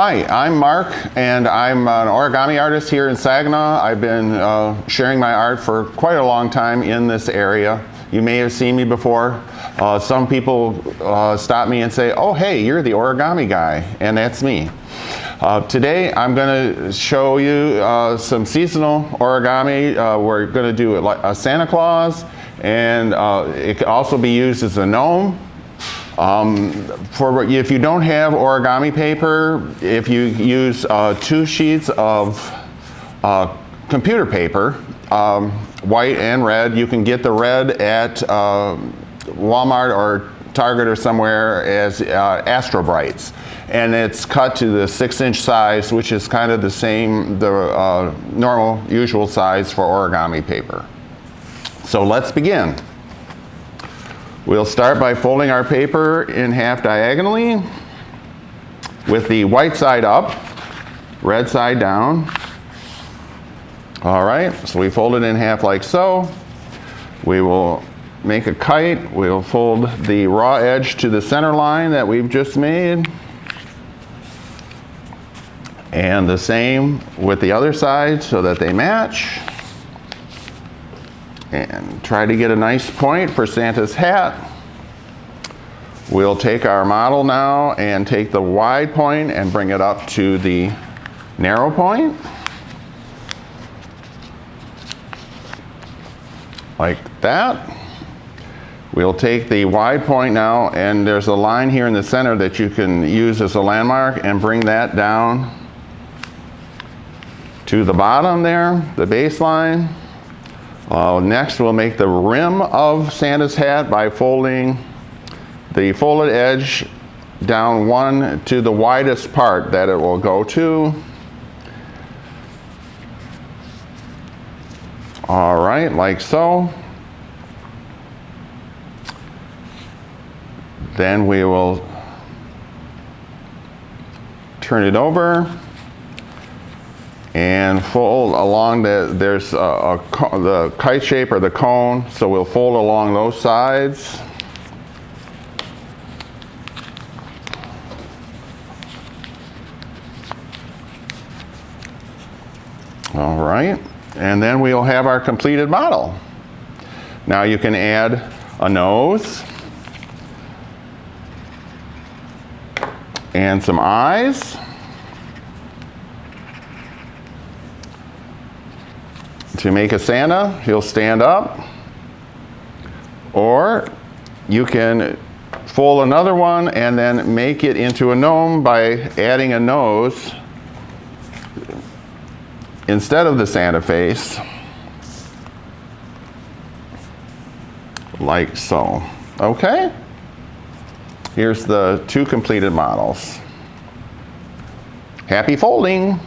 Hi, I'm Mark, and I'm an origami artist here in Saginaw. I've been sharing my art for quite a long time in this area. You may have seen me before. Some people stop me and say, "Oh, hey, you're the origami guy," and that's me. Today I'm going to show you some seasonal origami. We're going to do a Santa Claus, and it can also be used as a gnome. If you don't have origami paper, if you use 2 sheets of computer paper, white and red, you can get the red at Walmart or Target or somewhere as Astro Brights. And it's cut to the 6-inch size, which is kind of the same, the normal, usual size for origami paper. So let's begin. We'll start by folding our paper in half diagonally with the white side up, red side down. All right, so we fold it in half like so. We will make a kite. We'll fold the raw edge to the center line that we've just made. And the same with the other side so that they match. And try to get a nice point for Santa's hat. We'll take our model now and take the wide point and bring it up to the narrow point. Like that. We'll take the wide point now, and there's a line here in the center that you can use as a landmark, and bring that down to the bottom there, the baseline. Next, we'll make the rim of Santa's hat by folding the folded edge down one to the widest part that it will go to. All right, like so. Then we will turn it over and fold along there's the kite shape or the cone, so we'll fold along those sides. All right, and then we'll have our completed model. Now you can add a nose and some eyes. To make a Santa, he'll stand up, or you can fold another one and then make it into a gnome by adding a nose instead of the Santa face, like so. Okay? Here's the 2 completed models. Happy folding!